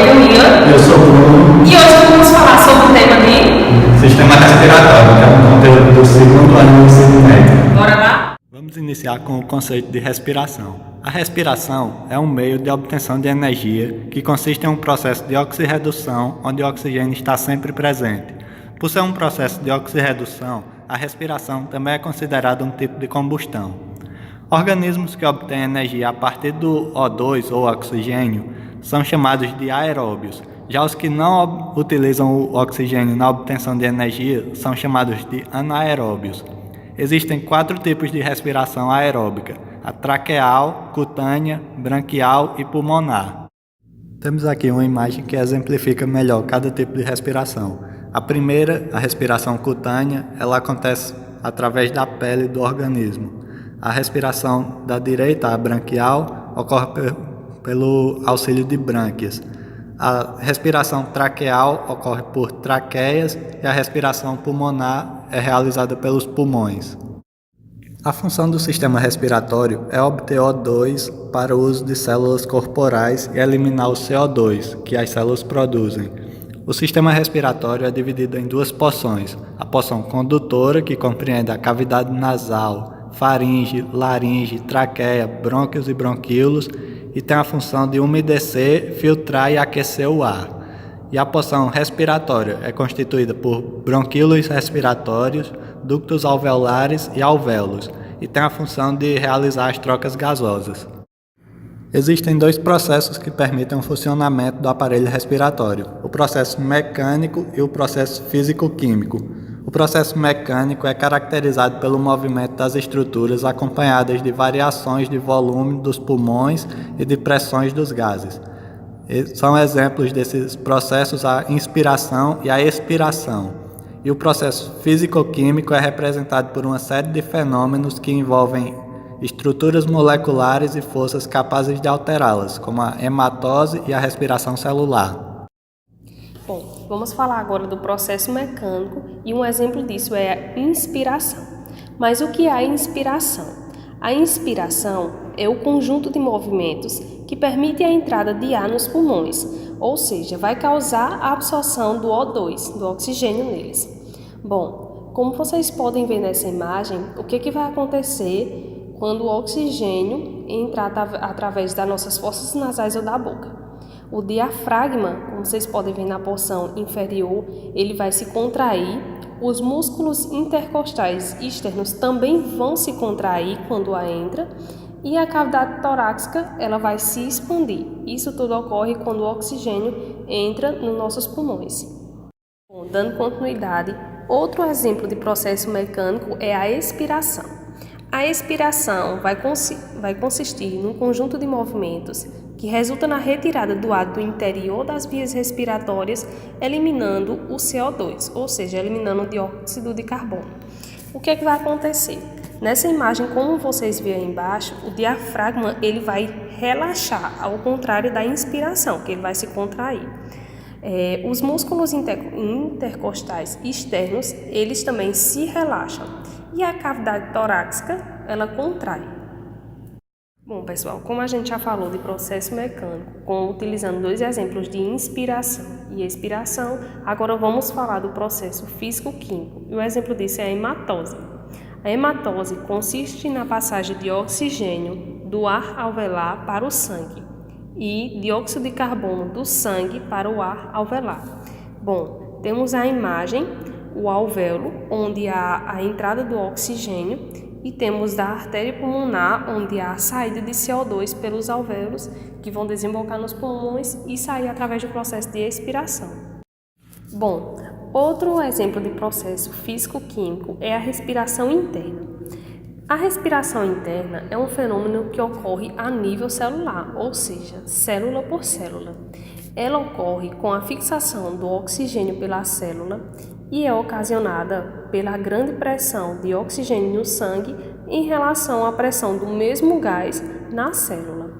Julinha. Eu sou o Bruno. E hoje vamos falar sobre o tema de... Sistema respiratório, que é um conteúdo do segundo ano do ensino médio. Bora lá? Vamos iniciar com o conceito de respiração. A respiração é um meio de obtenção de energia que consiste em um processo de oxirredução onde o oxigênio está sempre presente. Por ser um processo de oxirredução, a respiração também é considerada um tipo de combustão. Organismos que obtêm energia a partir do O2 ou oxigênio são chamados de aeróbios. Já os que não utilizam o oxigênio na obtenção de energia são chamados de anaeróbios. Existem 4 tipos de respiração aeróbica: a traqueal, cutânea, branquial e pulmonar. Temos aqui uma imagem que exemplifica melhor cada tipo de respiração. A primeira, a respiração cutânea, ela acontece através da pele do organismo. A respiração da direita, a branquial, ocorre pelo auxílio de brânquias. A respiração traqueal ocorre por traqueias e a respiração pulmonar é realizada pelos pulmões. A função do sistema respiratório é obter O2 para o uso de células corporais e eliminar o CO2, que as células produzem. O sistema respiratório é dividido em 2 porções: a porção condutora, que compreende a cavidade nasal, faringe, laringe, traqueia, brônquios e bronquíolos, e tem a função de umedecer, filtrar e aquecer o ar. E a porção respiratória é constituída por bronquíolos respiratórios, ductos alveolares e alvéolos, e tem a função de realizar as trocas gasosas. Existem 2 processos que permitem o funcionamento do aparelho respiratório: o processo mecânico e o processo físico-químico. O processo mecânico é caracterizado pelo movimento das estruturas acompanhadas de variações de volume dos pulmões e de pressões dos gases. São exemplos desses processos a inspiração e a expiração. E o processo físico-químico é representado por uma série de fenômenos que envolvem estruturas moleculares e forças capazes de alterá-las, como a hematose e a respiração celular. Bom, vamos falar agora do processo mecânico e um exemplo disso é a inspiração. Mas o que é a inspiração? A inspiração é o conjunto de movimentos que permite a entrada de ar nos pulmões, ou seja, vai causar a absorção do O2, do oxigênio neles. Bom, como vocês podem ver nessa imagem, o que vai acontecer quando o oxigênio entra através das nossas fossas nasais ou da boca? O diafragma, como vocês podem ver na porção inferior, ele vai se contrair, os músculos intercostais externos também vão se contrair quando o ar entra e a cavidade torácica ela vai se expandir. Isso tudo ocorre quando o oxigênio entra nos nossos pulmões. Bom, dando continuidade, outro exemplo de processo mecânico é a expiração. A expiração vai consistir num conjunto de movimentos que resulta na retirada do ar do interior das vias respiratórias, eliminando o CO2, ou seja, eliminando o dióxido de carbono. O que vai acontecer? Nessa imagem, como vocês viram aí embaixo, o diafragma ele vai relaxar, ao contrário da inspiração, que ele vai se contrair. Os músculos intercostais externos, eles também se relaxam, e a cavidade torácica, ela contrai. Bom, pessoal, como a gente já falou de processo mecânico, utilizando 2 exemplos de inspiração e expiração, agora vamos falar do processo físico-químico. E o exemplo disso é a hematose. A hematose consiste na passagem de oxigênio do ar alveolar para o sangue e dióxido de carbono do sangue para o ar alveolar. Bom, temos a imagem, o alvéolo, onde há a entrada do oxigênio, e temos da artéria pulmonar, onde há a saída de CO2 pelos alvéolos, que vão desembocar nos pulmões e sair através do processo de expiração. Bom, outro exemplo de processo físico-químico é a respiração interna. A respiração interna é um fenômeno que ocorre a nível celular, ou seja, célula por célula. Ela ocorre com a fixação do oxigênio pela célula e é ocasionada pela grande pressão de oxigênio no sangue em relação à pressão do mesmo gás na célula.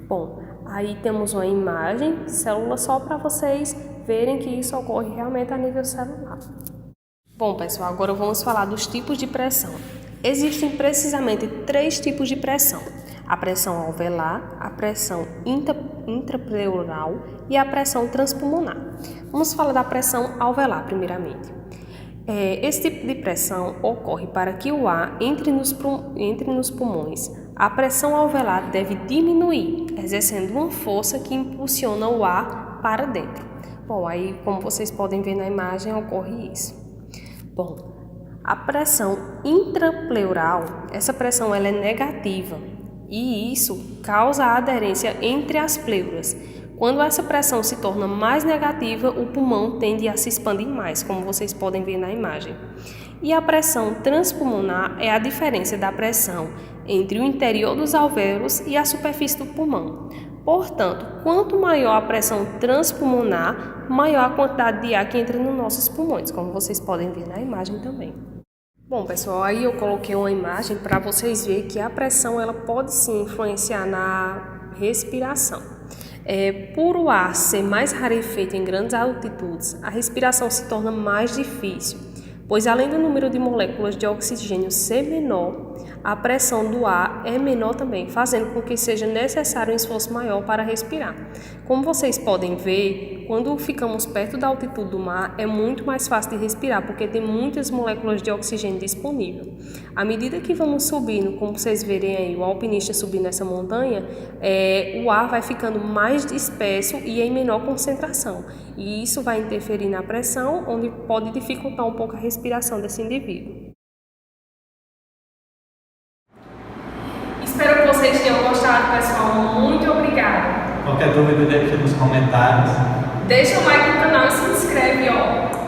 Bom, aí temos uma imagem, célula, só para vocês verem que isso ocorre realmente a nível celular. Bom, pessoal, agora vamos falar dos tipos de pressão. Existem precisamente 3 tipos de pressão: a pressão alveolar, a pressão intrapleural e a pressão transpulmonar. Vamos falar da pressão alveolar primeiramente. Esse tipo de pressão ocorre para que o ar entre nos pulmões. A pressão alveolar deve diminuir, exercendo uma força que impulsiona o ar para dentro. Bom, aí como vocês podem ver na imagem, ocorre isso. Bom, a pressão intrapleural, essa pressão ela é negativa e isso causa a aderência entre as pleuras. Quando essa pressão se torna mais negativa, o pulmão tende a se expandir mais, como vocês podem ver na imagem. E a pressão transpulmonar é a diferença da pressão entre o interior dos alvéolos e a superfície do pulmão. Portanto, quanto maior a pressão transpulmonar, maior a quantidade de ar que entra nos nossos pulmões, como vocês podem ver na imagem também. Bom, pessoal, aí eu coloquei uma imagem para vocês verem que a pressão ela pode sim influenciar na respiração. Por o ar ser mais rarefeito em grandes altitudes, a respiração se torna mais difícil, pois além do número de moléculas de oxigênio ser menor, a pressão do ar é menor também, fazendo com que seja necessário um esforço maior para respirar. Como vocês podem ver, quando ficamos perto da altitude do mar, é muito mais fácil de respirar, porque tem muitas moléculas de oxigênio disponível. À medida que vamos subindo, como vocês verem aí, o alpinista subindo essa montanha, o ar vai ficando mais disperso e em menor concentração. E isso vai interferir na pressão, onde pode dificultar um pouco a respiração desse indivíduo. Espero que vocês tenham gostado, pessoal. Muito obrigada. Qualquer dúvida, deixe nos comentários. Deixa o like no canal e se inscreve, ó.